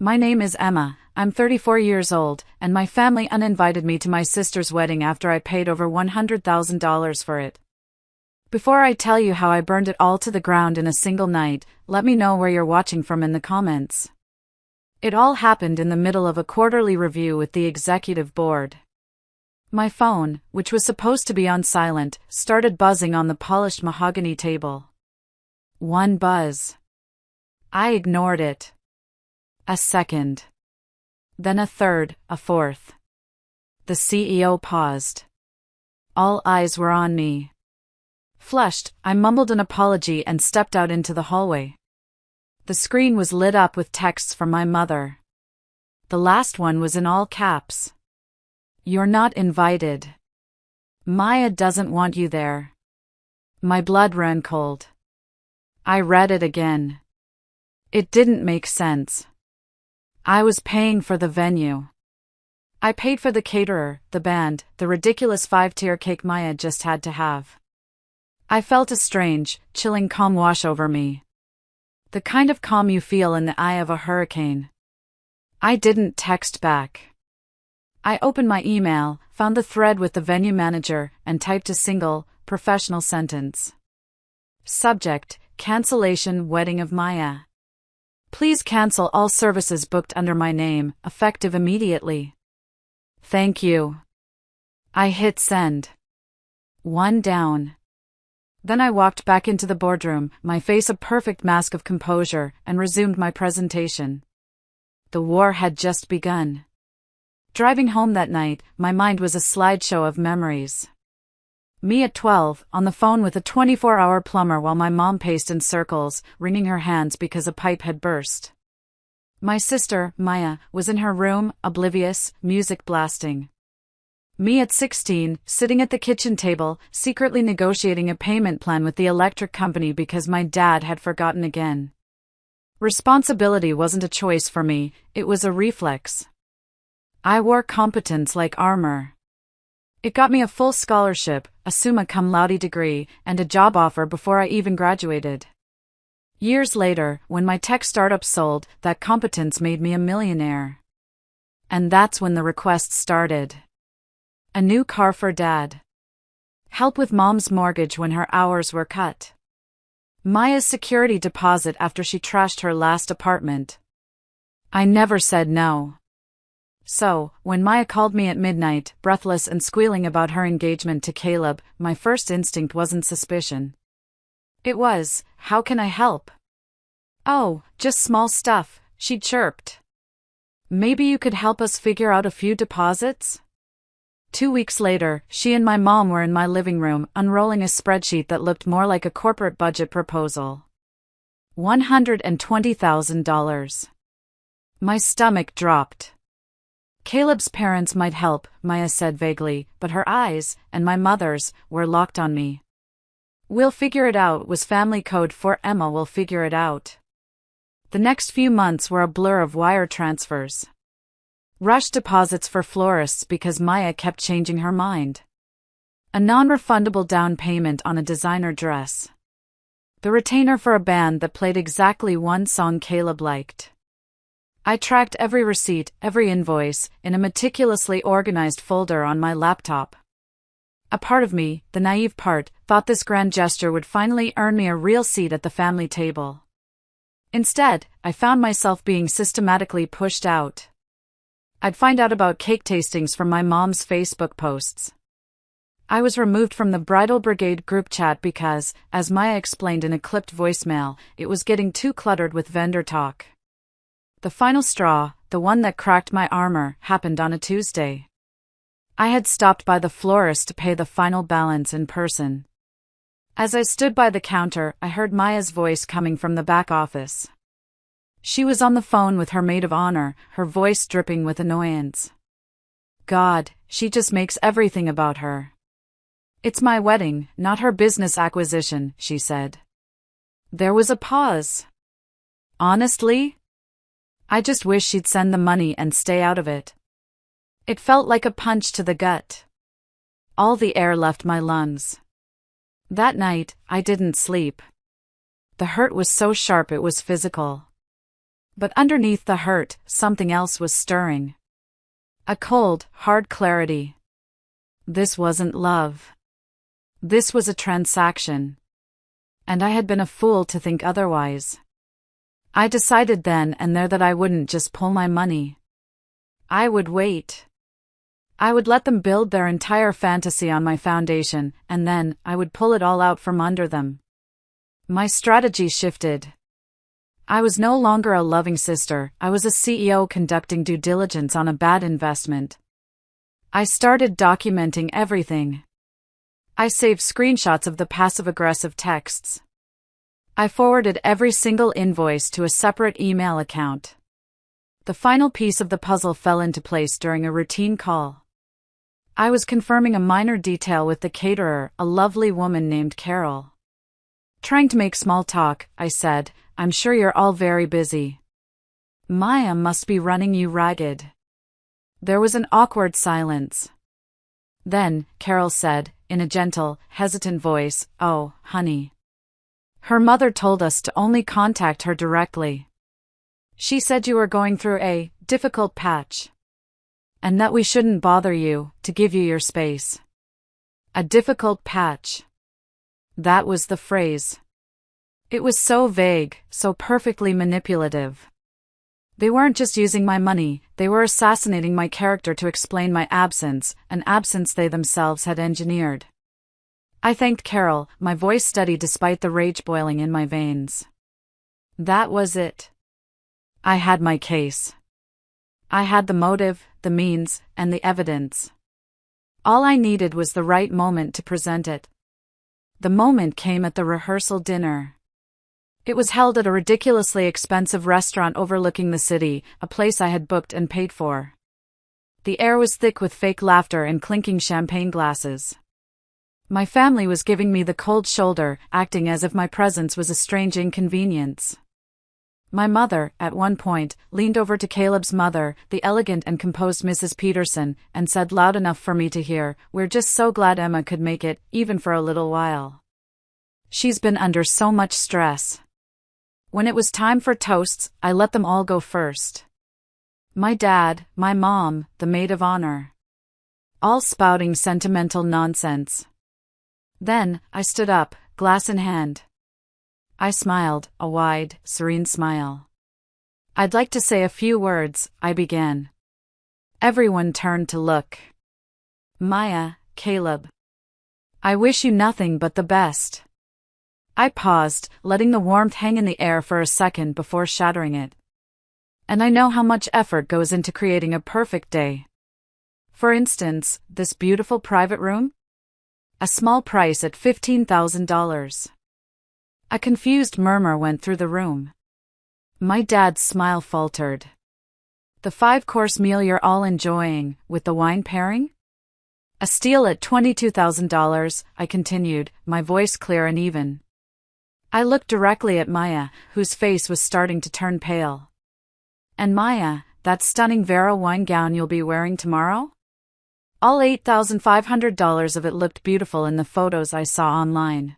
My name is Emma, I'm 34 years old, and my family uninvited me to my sister's wedding after I paid over $100,000 for it. Before I tell you how I burned it all to the ground in a single night, let me know where you're watching from in the comments. It all happened in the middle of a quarterly review with the executive board. My phone, which was supposed to be on silent, started buzzing on the polished mahogany table. One buzz. I ignored it. A second. Then a third, a fourth. The CEO paused. All eyes were on me. Flushed, I mumbled an apology and stepped out into the hallway. The screen was lit up with texts from my mother. The last one was in all caps. You're not invited. Maya doesn't want you there. My blood ran cold. I read it again. It didn't make sense. I was paying for the venue. I paid for the caterer, the band, the ridiculous 5-tier cake Maya just had to have. I felt a strange, chilling calm wash over me. The kind of calm you feel in the eye of a hurricane. I didn't text back. I opened my email, found the thread with the venue manager, and typed a single, professional sentence. Subject: cancellation wedding of Maya. Please cancel all services booked under my name, effective immediately. Thank you. I hit send. One down. Then I walked back into the boardroom, my face a perfect mask of composure, and resumed my presentation. The war had just begun. Driving home that night, my mind was a slideshow of memories. Me at 12, on the phone with a 24-hour plumber while my mom paced in circles, wringing her hands because a pipe had burst. My sister, Maya, was in her room, oblivious, music blasting. Me at 16, sitting at the kitchen table, secretly negotiating a payment plan with the electric company because my dad had forgotten again. Responsibility wasn't a choice for me, it was a reflex. I wore competence like armor. It got me a full scholarship, a summa cum laude degree, and a job offer before I even graduated. Years later, when my tech startup sold, that competence made me a millionaire. And that's when the requests started. A new car for Dad. Help with Mom's mortgage when her hours were cut. Maya's security deposit after she trashed her last apartment. I never said no. So, when Maya called me at midnight, breathless and squealing about her engagement to Caleb, my first instinct wasn't suspicion. It was, how can I help? Oh, just small stuff, she chirped. Maybe you could help us figure out a few deposits? 2 weeks later, she and my mom were in my living room, unrolling a spreadsheet that looked more like a corporate budget proposal. $120,000. My stomach dropped. Caleb's parents might help, Maya said vaguely, but her eyes, and my mother's, were locked on me. We'll figure it out was family code for Emma will figure it out. The next few months were a blur of wire transfers. Rush deposits for florists because Maya kept changing her mind. A non-refundable down payment on a designer dress. The retainer for a band that played exactly one song Caleb liked. I tracked every receipt, every invoice, in a meticulously organized folder on my laptop. A part of me, the naive part, thought this grand gesture would finally earn me a real seat at the family table. Instead, I found myself being systematically pushed out. I'd find out about cake tastings from my mom's Facebook posts. I was removed from the Bridal Brigade group chat because, as Maya explained in a clipped voicemail, it was getting too cluttered with vendor talk. The final straw, the one that cracked my armor, happened on a Tuesday. I had stopped by the florist to pay the final balance in person. As I stood by the counter, I heard Maya's voice coming from the back office. She was on the phone with her maid of honor, her voice dripping with annoyance. God, she just makes everything about her. It's my wedding, not her business acquisition, she said. There was a pause. Honestly? I just wish she'd send the money and stay out of it. It felt like a punch to the gut. All the air left my lungs. That night, I didn't sleep. The hurt was so sharp it was physical. But underneath the hurt, something else was stirring. A cold, hard clarity. This wasn't love. This was a transaction. And I had been a fool to think otherwise. I decided then and there that I wouldn't just pull my money. I would wait. I would let them build their entire fantasy on my foundation, and then I would pull it all out from under them. My strategy shifted. I was no longer a loving sister, I was a CEO conducting due diligence on a bad investment. I started documenting everything. I saved screenshots of the passive-aggressive texts. I forwarded every single invoice to a separate email account. The final piece of the puzzle fell into place during a routine call. I was confirming a minor detail with the caterer, a lovely woman named Carol. Trying to make small talk, I said, "I'm sure you're all very busy. Maya must be running you ragged." There was an awkward silence. Then, Carol said, in a gentle, hesitant voice, "Oh, honey. Her mother told us to only contact her directly. She said you were going through a difficult patch. And that we shouldn't bother you, to give you your space." A difficult patch. That was the phrase. It was so vague, so perfectly manipulative. They weren't just using my money, they were assassinating my character to explain my absence, an absence they themselves had engineered. I thanked Carol, my voice steady despite the rage boiling in my veins. That was it. I had my case. I had the motive, the means, and the evidence. All I needed was the right moment to present it. The moment came at the rehearsal dinner. It was held at a ridiculously expensive restaurant overlooking the city, a place I had booked and paid for. The air was thick with fake laughter and clinking champagne glasses. My family was giving me the cold shoulder, acting as if my presence was a strange inconvenience. My mother, at one point, leaned over to Caleb's mother, the elegant and composed Mrs. Peterson, and said loud enough for me to hear, "We're just so glad Emma could make it, even for a little while. She's been under so much stress." When it was time for toasts, I let them all go first. My dad, my mom, the maid of honor. All spouting sentimental nonsense. Then, I stood up, glass in hand. I smiled, a wide, serene smile. "I'd like to say a few words," I began. Everyone turned to look. "Maya, Caleb. I wish you nothing but the best." I paused, letting the warmth hang in the air for a second before shattering it. And I know how much effort goes into creating a perfect day. For instance, this beautiful private room? A small price at $15,000. A confused murmur went through the room. My dad's smile faltered. "The 5-course meal you're all enjoying, with the wine pairing? A steal at $22,000, I continued, my voice clear and even. I looked directly at Maya, whose face was starting to turn pale. "And Maya, that stunning Vera wine gown you'll be wearing tomorrow? All $8,500 of it looked beautiful in the photos I saw online."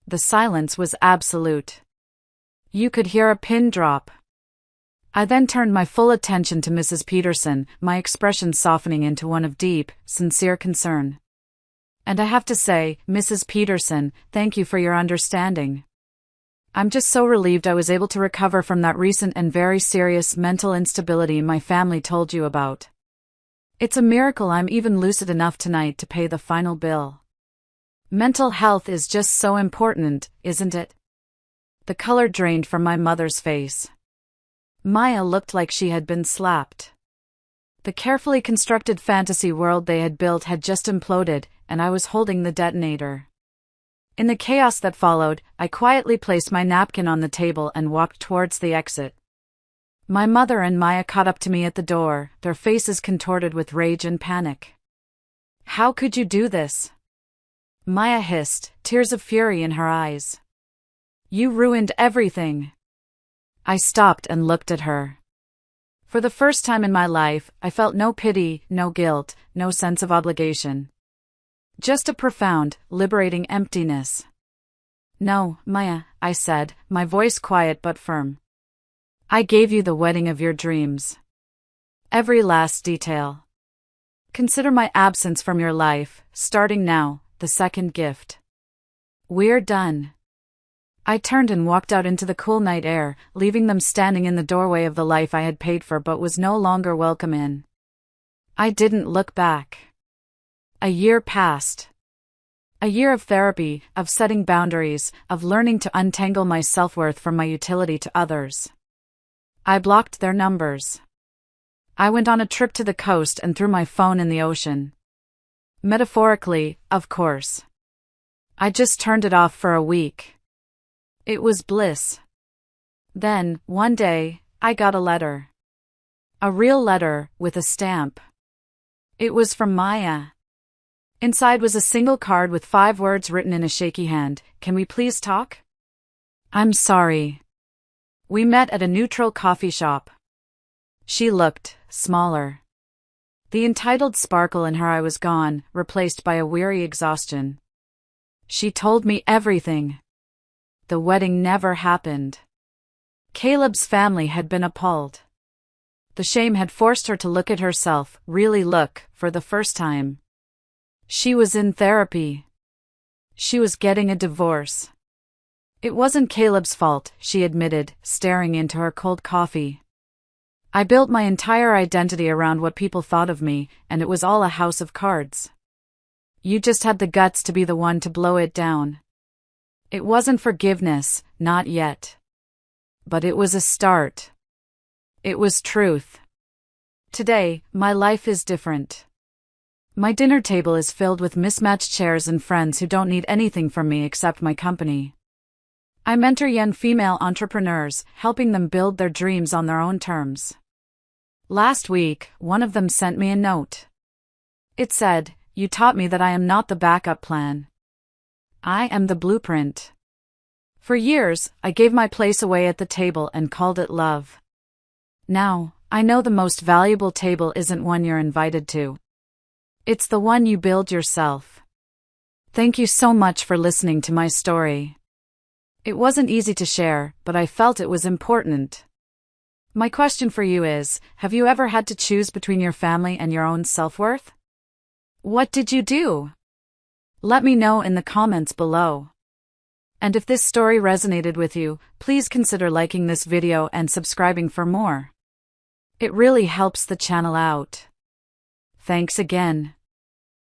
The silence was absolute. You could hear a pin drop. I then turned my full attention to Mrs. Peterson, my expression softening into one of deep, sincere concern. "And I have to say, Mrs. Peterson, thank you for your understanding. I'm just so relieved I was able to recover from that recent and very serious mental instability my family told you about. It's a miracle I'm even lucid enough tonight to pay the final bill. Mental health is just so important, isn't it?" The color drained from my mother's face. Maya looked like she had been slapped. The carefully constructed fantasy world they had built had just imploded, and I was holding the detonator. In the chaos that followed, I quietly placed my napkin on the table and walked towards the exit. My mother and Maya caught up to me at the door, their faces contorted with rage and panic. "How could you do this?" Maya hissed, tears of fury in her eyes. "You ruined everything." I stopped and looked at her. For the first time in my life, I felt no pity, no guilt, no sense of obligation. Just a profound, liberating emptiness. "No, Maya," I said, my voice quiet but firm. I gave you the wedding of your dreams. Every last detail. Consider my absence from your life, starting now, the second gift. We're done. I turned and walked out into the cool night air, leaving them standing in the doorway of the life I had paid for but was no longer welcome in. I didn't look back. A year passed. A year of therapy, of setting boundaries, of learning to untangle my self-worth from my utility to others. I blocked their numbers. I went on a trip to the coast and threw my phone in the ocean. Metaphorically, of course. I just turned it off for a week. It was bliss. Then, one day, I got a letter. A real letter, with a stamp. It was from Maya. Inside was a single card with 5 words written in a shaky hand. Can we please talk? I'm sorry. We met at a neutral coffee shop. She looked smaller. The entitled sparkle in her eye was gone, replaced by a weary exhaustion. She told me everything. The wedding never happened. Caleb's family had been appalled. The shame had forced her to look at herself, really look, for the first time. She was in therapy. She was getting a divorce. It wasn't Caleb's fault, she admitted, staring into her cold coffee. I built my entire identity around what people thought of me, and it was all a house of cards. You just had the guts to be the one to blow it down. It wasn't forgiveness, not yet. But it was a start. It was truth. Today, my life is different. My dinner table is filled with mismatched chairs and friends who don't need anything from me except my company. I mentor young female entrepreneurs, helping them build their dreams on their own terms. Last week, one of them sent me a note. It said, "You taught me that I am not the backup plan. I am the blueprint." For years, I gave my place away at the table and called it love. Now, I know the most valuable table isn't one you're invited to. It's the one you build yourself. Thank you so much for listening to my story. It wasn't easy to share, but I felt it was important. My question for you is, have you ever had to choose between your family and your own self-worth? What did you do? Let me know in the comments below. And if this story resonated with you, please consider liking this video and subscribing for more. It really helps the channel out. Thanks again.